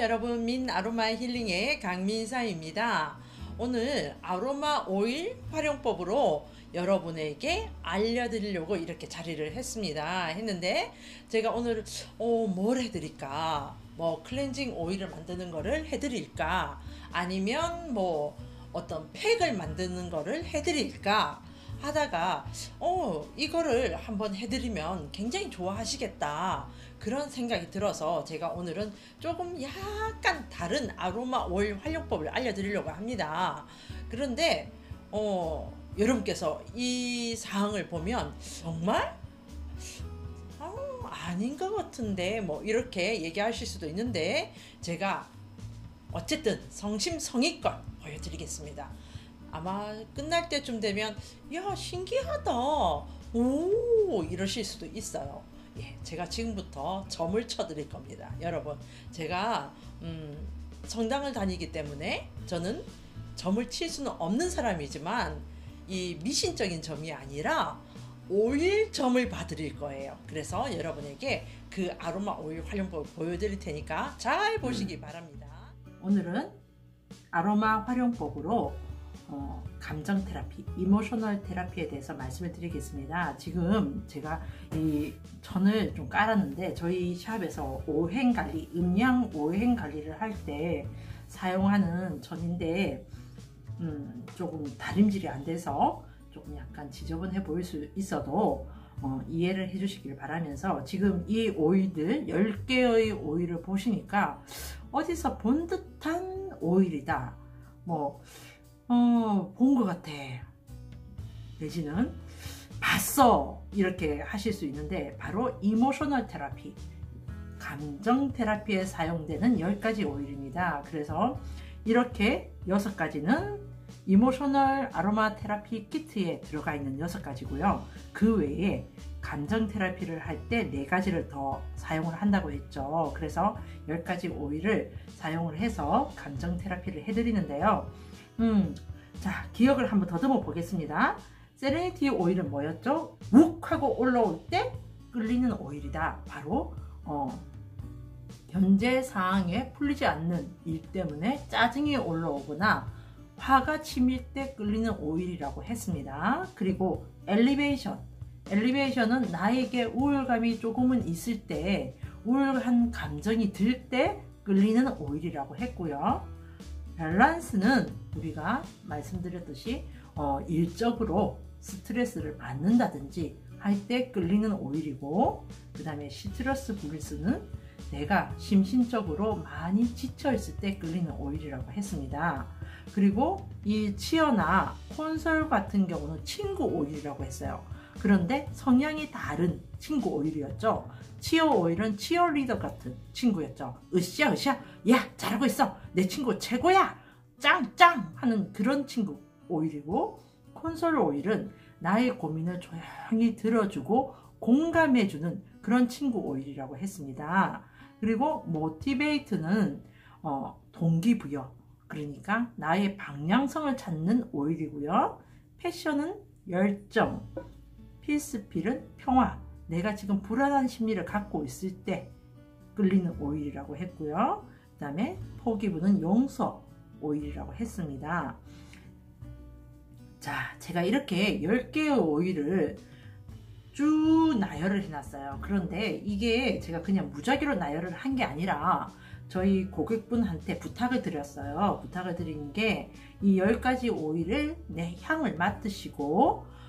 여러분, 민아로마 힐링의 강민사입니다. 오늘 아로마 오일 활용법으로 여러분에게 알려드리려고 이렇게 자리를 했는데 제가 오늘 뭘 해드릴까, 뭐 클렌징 오일을 만드는 거를 해드릴까, 아니면 뭐 어떤 팩을 만드는 거를 해드릴까 하다가 이거를 한번 해드리면 굉장히 좋아하시겠다, 그런 생각이 들어서 제가 오늘은 조금 약간 다른 아로마 오일 활용법을 알려드리려고 합니다. 그런데 여러분께서 이 사항을 보면 정말 아닌 것 같은데 뭐 이렇게 얘기하실 수도 있는데, 제가 어쨌든 성심성의껏 보여드리겠습니다. 아마 끝날 때쯤 되면 야, 신기하다, 오, 이러실 수도 있어요. 예, 제가 지금부터 점을 쳐드릴 겁니다. 여러분, 제가 성당을 다니기 때문에 저는 점을 칠 수는 없는 사람이지만 이 미신적인 점이 아니라 오일 점을 봐드릴 거예요. 그래서 여러분에게 그 아로마 오일 활용법을 보여드릴 테니까 잘 보시기 바랍니다. 오늘은 아로마 활용법으로 감정 테라피, 이모셔널 테라피에 대해서 말씀을 드리겠습니다. 지금 제가 이 천을 좀 깔았는데, 저희 샵에서 오행 관리, 음양 오행 관리를 할 때 사용하는 천인데 조금 다림질이 안 돼서 조금 약간 지저분해 보일 수 있어도 이해를 해 주시길 바라면서, 지금 이 오일들 10개의 오일을 보시니까 어디서 본 듯한 오일이다, 뭐 본 것 같아, 내지는 봤어, 이렇게 하실 수 있는데, 바로 이모셔널 테라피, 감정 테라피에 사용되는 10가지 오일입니다. 그래서 이렇게 6가지는 이모셔널 아로마 테라피 키트에 들어가 있는 6가지고요. 그 외에 감정 테라피를 할 때 4가지를 더 사용을 한다고 했죠. 그래서 10가지 오일을 사용을 해서 감정 테라피를 해드리는데요. 자, 기억을 한번 더듬어 보겠습니다. 세레니티 오일은 뭐였죠? 욱 하고 올라올 때 끌리는 오일이다. 바로 현재 상황에 풀리지 않는 일 때문에 짜증이 올라오거나 화가 치밀 때 끌리는 오일이라고 했습니다. 그리고 엘리베이션은 나에게 우울감이 조금은 있을 때, 우울한 감정이 들 때 끌리는 오일이라고 했고요. 밸런스는 우리가 말씀드렸듯이 일적으로 스트레스를 받는다든지 할 때 끌리는 오일이고, 그 다음에 시트러스 블리스는 내가 심신적으로 많이 지쳐 있을 때 끌리는 오일이라고 했습니다. 그리고 이 치어나 콘솔 같은 경우는 친구 오일이라고 했어요. 그런데 성향이 다른 친구 오일이었죠. 치어 오일은 치어리더 같은 친구였죠. 으쌰 야, 잘하고 있어, 내 친구 최고야, 짱 하는 그런 친구 오일이고, 콘솔 오일은 나의 고민을 조용히 들어주고 공감해주는 그런 친구 오일이라고 했습니다. 그리고 모티베이트는 동기부여, 그러니까 나의 방향성을 찾는 오일이고요. 패션은 열정, 피스필은 평화, 내가 지금 불안한 심리를 갖고 있을 때 끌리는 오일이라고 했고요. 그 다음에 포기브는 용서 오일이라고 했습니다. 자, 제가 이렇게 10개의 오일을 쭉 나열을 해놨어요. 그런데 이게 제가 그냥 무작위로 나열을 한 게 아니라 저희 고객분한테 부탁을 드렸어요. 부탁을 드린 게, 이 10가지 오일을 내 향을 맡으시고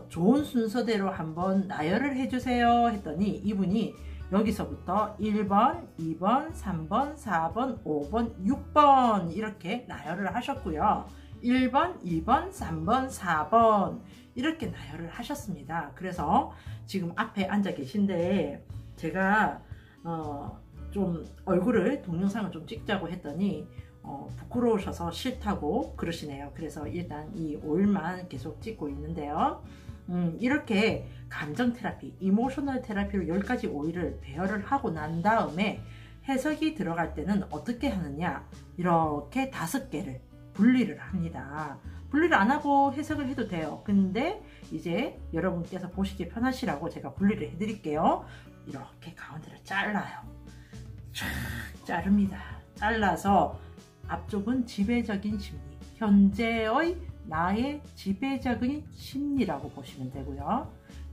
좋은 순서대로 한번 나열을 해주세요 했더니, 이분이 여기서부터 1번, 2번, 3번, 4번, 5번, 6번 이렇게 나열을 하셨고요. 1번, 2번, 3번, 4번 이렇게 나열을 하셨습니다. 그래서 지금 앞에 앉아 계신데, 제가 좀 얼굴을, 동영상을 좀 찍자고 했더니 부끄러우셔서 싫다고 그러시네요. 그래서 일단 이 오일만 계속 찍고 있는데요. 이렇게 감정 테라피, 이모셔널 테라피로 10가지 오일을 배열을 하고 난 다음에 해석이 들어갈 때는 어떻게 하느냐, 이렇게 5개를 분리를 합니다. 분리를 안 하고 해석을 해도 돼요. 근데 이제 여러분께서 보시기 편하시라고 제가 분리를 해드릴게요. 이렇게 가운데를 잘라요. 쫙 자릅니다. 잘라서 앞쪽은 지배적인 심리, 현재의 나의 지배적인 심리라고 보시면 되고요.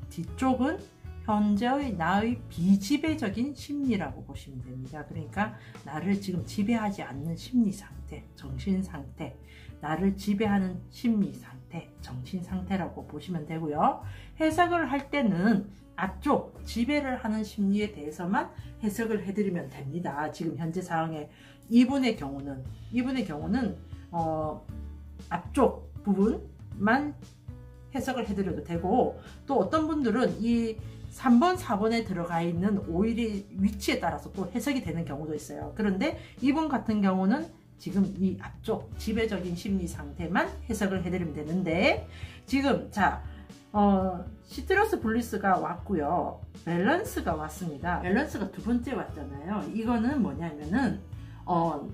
뒤쪽은 현재의 나의 비지배적인 심리라고 보시면 됩니다. 그러니까 나를 지금 지배하지 않는 심리 상태, 정신 상태, 나를 지배하는 심리 상태, 정신 상태라고 보시면 되고요. 해석을 할 때는 앞쪽 지배를 하는 심리에 대해서만 해석을 해드리면 됩니다. 지금 현재 상황에 이분의 경우는 앞쪽 부분만 해석을 해드려도 되고, 또 어떤 분들은 이 3번, 4번에 들어가 있는 오일의 위치에 따라서 또 해석이 되는 경우도 있어요. 그런데 이분 같은 경우는 지금 이 앞쪽 지배적인 심리 상태만 해석을 해드리면 되는데, 지금 시트러스 블리스가 왔고요. 밸런스가 왔습니다. 밸런스가 두 번째 왔잖아요. 이거는 뭐냐면은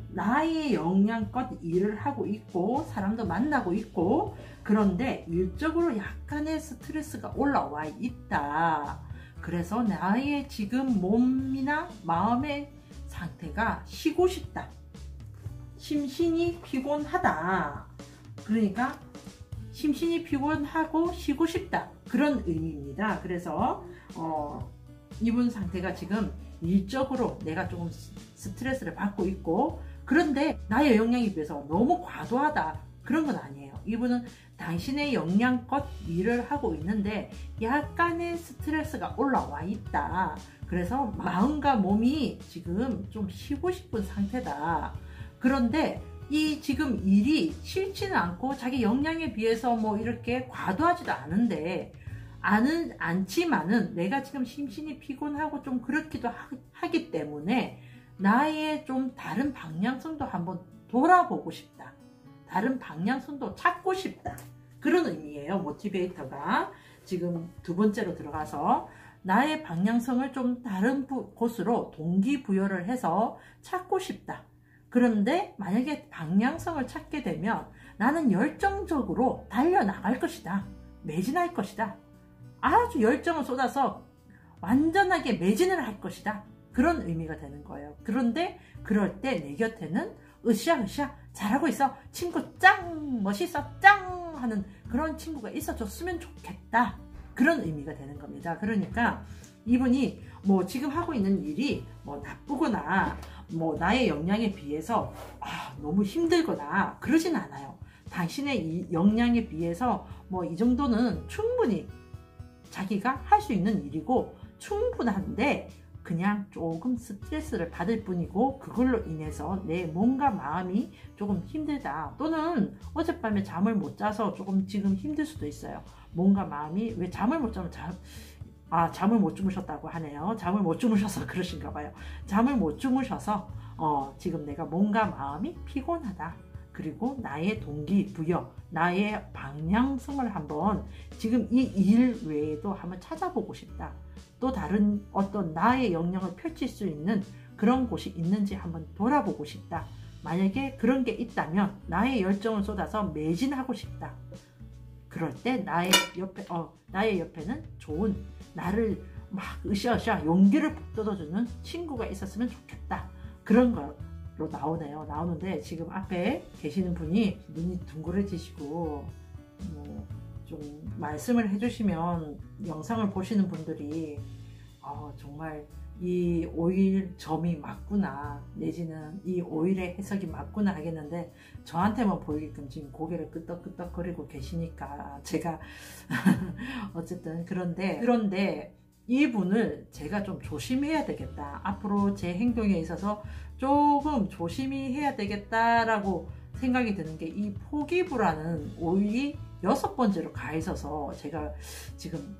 나의 역량껏 일을 하고 있고 사람도 만나고 있고, 그런데 일적으로 약간의 스트레스가 올라와 있다. 그래서 나의 지금 몸이나 마음의 상태가 쉬고 싶다. 심신이 피곤하다. 그러니까 심신이 피곤하고 쉬고 싶다. 그런 의미입니다. 그래서 이분 상태가 지금 일적으로 내가 조금 스트레스를 받고 있고, 그런데 나의 역량에 비해서 너무 과도하다. 그런 건 아니에요. 이분은 당신의 역량껏 일을 하고 있는데 약간의 스트레스가 올라와 있다. 그래서 마음과 몸이 지금 좀 쉬고 싶은 상태다. 그런데 이 지금 일이 싫지는 않고 자기 역량에 비해서 뭐 이렇게 과도하지도 않지만은 내가 지금 심신이 피곤하고 좀 그렇기도 하기 때문에 나의 좀 다른 방향성도 한번 돌아보고 싶다. 다른 방향성도 찾고 싶다. 그런 의미예요. 모티베이터가 지금 두 번째로 들어가서 나의 방향성을 좀 다른 곳으로 동기부여를 해서 찾고 싶다. 그런데 만약에 방향성을 찾게 되면 나는 열정적으로 달려나갈 것이다. 매진할 것이다. 아주 열정을 쏟아서 완전하게 매진을 할 것이다. 그런 의미가 되는 거예요. 그런데 그럴 때 내 곁에는 으쌰으쌰 잘하고 있어. 친구 짱 멋있어 짱 하는 그런 친구가 있어줬으면 좋겠다. 그런 의미가 되는 겁니다. 그러니까 이분이 뭐 지금 하고 있는 일이 뭐 나쁘거나 뭐 나의 역량에 비해서 너무 힘들거나 그러진 않아요. 당신의 이 역량에 비해서 뭐 이 정도는 충분히 자기가 할 수 있는 일이고 충분한데, 그냥 조금 스트레스를 받을 뿐이고 그걸로 인해서 내 몸과 마음이 조금 힘들다. 또는 어젯밤에 잠을 못 자서 조금 지금 힘들 수도 있어요. 몸과 마음이, 왜 잠을 못 자면 잠을 못 주무셨다고 하네요. 잠을 못 주무셔서 그러신가 봐요. 잠을 못 주무셔서 지금 내가 몸과 마음이 피곤하다. 그리고 나의 동기부여, 나의 방향성을 한번 지금 이 일 외에도 한번 찾아보고 싶다. 또 다른 어떤 나의 역량을 펼칠 수 있는 그런 곳이 있는지 한번 돌아보고 싶다. 만약에 그런 게 있다면 나의 열정을 쏟아서 매진하고 싶다. 그럴 때 나의 옆에는 좋은, 나를 막 으쌰으쌰 용기를 북돋아주는 친구가 있었으면 좋겠다. 그런 거로 나오는데 지금 앞에 계시는 분이 눈이 둥그레지시고 좀 말씀을 해주시면 영상을 보시는 분들이 정말 이 오일 점이 맞구나, 내지는 이 오일의 해석이 맞구나 하겠는데, 저한테만 보이게끔 지금 고개를 끄덕끄덕거리고 계시니까 제가 어쨌든 그런데 이분을 제가 좀 조심해야 되겠다. 앞으로 제 행동에 있어서 조금 조심히 해야 되겠다라고 생각이 드는 게, 이 포기부라는 오일이 6번째로 가 있어서 제가 지금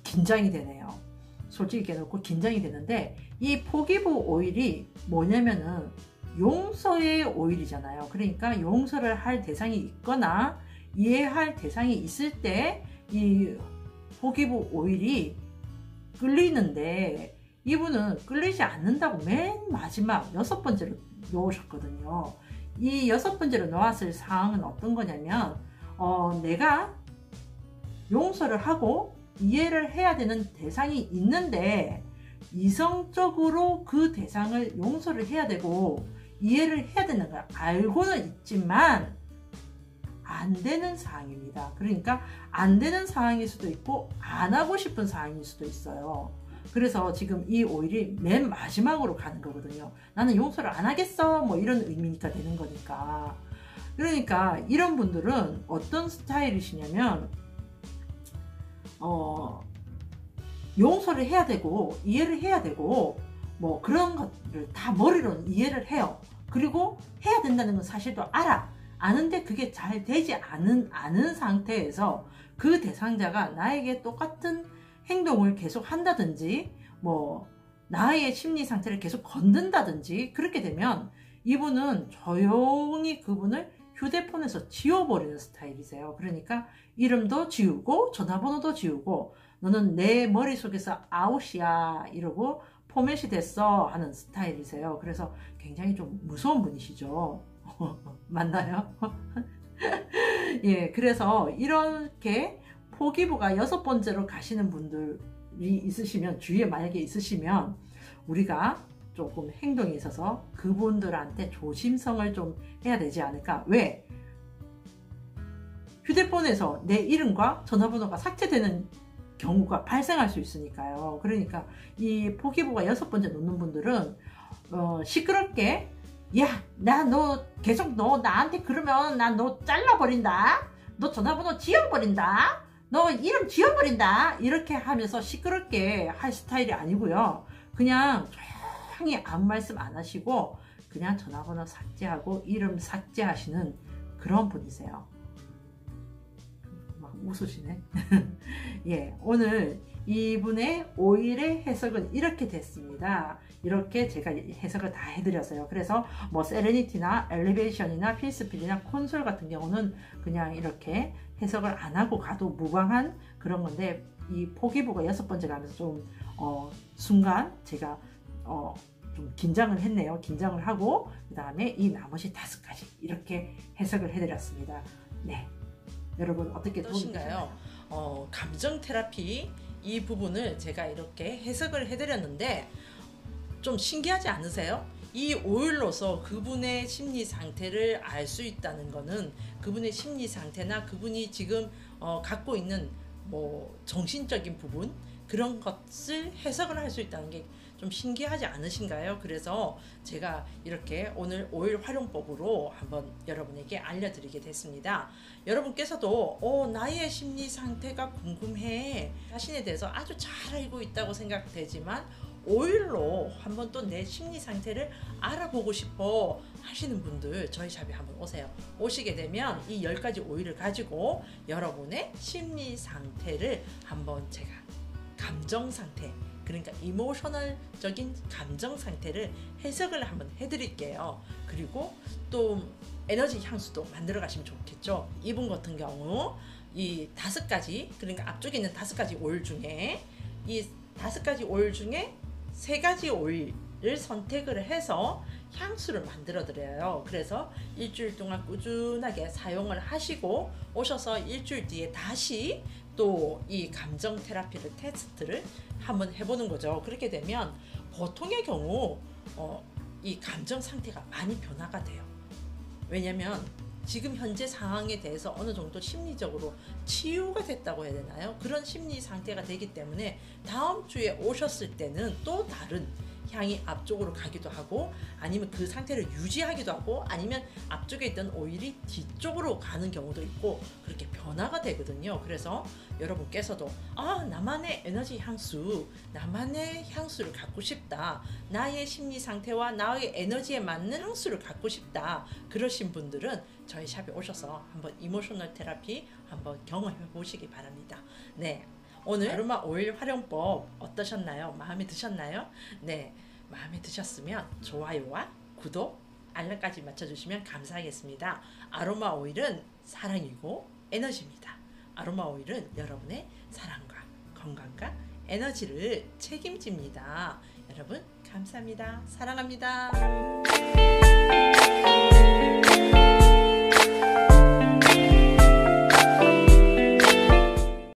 긴장이 되네요. 솔직히 깨놓고 긴장이 되는데, 이 포기부 오일이 뭐냐면은 용서의 오일이잖아요. 그러니까 용서를 할 대상이 있거나 이해할 대상이 있을 때 이 포기부 오일이 끌리는데, 이분은 끌리지 않는다고 맨 마지막 6번째로 놓으셨거든요. 이 6번째로 놓았을 사항은 어떤 거냐면, 내가 용서를 하고 이해를 해야 되는 대상이 있는데 이성적으로 그 대상을 용서를 해야 되고 이해를 해야 되는 걸 알고는 있지만 안 되는 상황입니다. 그러니까 안 되는 상황일 수도 있고 안 하고 싶은 상황일 수도 있어요. 그래서 지금 이 오일이 맨 마지막으로 가는 거거든요. 나는 용서를 안 하겠어 뭐 이런 의미니까 되는 거니까. 그러니까 이런 분들은 어떤 스타일이시냐면 용서를 해야 되고 이해를 해야 되고 뭐 그런 것들을 다 머리로는 이해를 해요. 그리고 해야 된다는 건 사실도 아는데 그게 잘 되지 않은 상태에서 그 대상자가 나에게 똑같은 행동을 계속 한다든지 뭐 나의 심리 상태를 계속 건든다든지 그렇게 되면 이분은 조용히 그분을 휴대폰에서 지워버리는 스타일이세요. 그러니까 이름도 지우고 전화번호도 지우고 너는 내 머릿속에서 아웃이야 이러고 포맷이 됐어 하는 스타일이세요. 그래서 굉장히 좀 무서운 분이시죠. 맞나요? 예, 그래서 이렇게 포기부가 6번째로 가시는 분들이 있으시면, 주위에 만약에 있으시면 우리가 조금 행동에 있어서 그분들한테 조심성을 좀 해야 되지 않을까. 왜? 휴대폰에서 내 이름과 전화번호가 삭제되는 경우가 발생할 수 있으니까요. 그러니까 이 포기부가 6번째 놓는 분들은 시끄럽게 야, 너 계속 너 나한테 그러면 나 너 잘라버린다. 너 전화번호 지워버린다. 너 이름 지워버린다. 이렇게 하면서 시끄럽게 할 스타일이 아니고요. 그냥 조용히 아무 말씀 안 하시고 그냥 전화번호 삭제하고 이름 삭제하시는 그런 분이세요. 막 웃으시네. 예, 오늘 이분의 오일의 해석은 이렇게 됐습니다. 이렇게 제가 해석을 다 해드렸어요. 그래서 뭐 세레니티나 엘리베이션이나 필스필이나 콘솔 같은 경우는 그냥 이렇게 해석을 안 하고 가도 무방한 그런 건데, 이 포기부가 6번째 가면서 좀 순간 제가 좀 긴장을 했네요. 긴장을 하고 그 다음에 이 나머지 5가지 이렇게 해석을 해드렸습니다. 네, 여러분 어떻게 어떠신가요? 감정 테라피 이 부분을 제가 이렇게 해석을 해드렸는데 좀 신기하지 않으세요? 이 오일로서 그분의 심리 상태를 알 수 있다는 거는 그분의 심리 상태나 그분이 지금 갖고 있는 뭐 정신적인 부분, 그런 것을 해석을 할 수 있다는 게 좀 신기하지 않으신가요? 그래서 제가 이렇게 오늘 오일 활용법으로 한번 여러분에게 알려드리게 됐습니다. 여러분께서도 나의 심리 상태가 궁금해, 자신에 대해서 아주 잘 알고 있다고 생각되지만 오일로 한번 또 내 심리 상태를 알아보고 싶어 하시는 분들 저희 샵에 한번 오세요. 오시게 되면 이 10가지 오일을 가지고 여러분의 심리 상태를 한번 제가 감정 상태, 그러니까 이모셔널적인 감정 상태를 해석을 한번 해드릴게요. 그리고 또 에너지 향수도 만들어 가시면 좋겠죠. 이분 같은 경우 이 5가지, 그러니까 앞쪽에 있는 5가지 오일 중에 이 5가지 오일 중에 3가지 오일을 선택을 해서 향수를 만들어 드려요. 그래서 일주일 동안 꾸준하게 사용을 하시고 오셔서 일주일 뒤에 다시 또 이 감정 테라피를 테스트를 한번 해보는 거죠. 그렇게 되면 보통의 경우 이 감정 상태가 많이 변화가 돼요. 왜냐면 지금 현재 상황에 대해서 어느 정도 심리적으로 치유가 됐다고 해야 되나요? 그런 심리 상태가 되기 때문에 다음 주에 오셨을 때는 또 다른 향이 앞쪽으로 가기도 하고, 아니면 그 상태를 유지하기도 하고, 아니면 앞쪽에 있던 오일이 뒤쪽으로 가는 경우도 있고, 그렇게 변화가 되거든요. 그래서 여러분께서도 나만의 에너지 향수, 나만의 향수를 갖고 싶다, 나의 심리 상태와 나의 에너지에 맞는 향수를 갖고 싶다, 그러신 분들은 저희 샵에 오셔서 한번 이모셔널 테라피 한번 경험해 보시기 바랍니다. 네, 오늘 아로마 오일 활용법 어떠셨나요? 마음에 드셨나요? 네, 마음에 드셨으면 좋아요와 구독, 알람까지 맞춰주시면 감사하겠습니다. 아로마 오일은 사랑이고 에너지입니다. 아로마 오일은 여러분의 사랑과 건강과 에너지를 책임집니다. 여러분 감사합니다. 사랑합니다.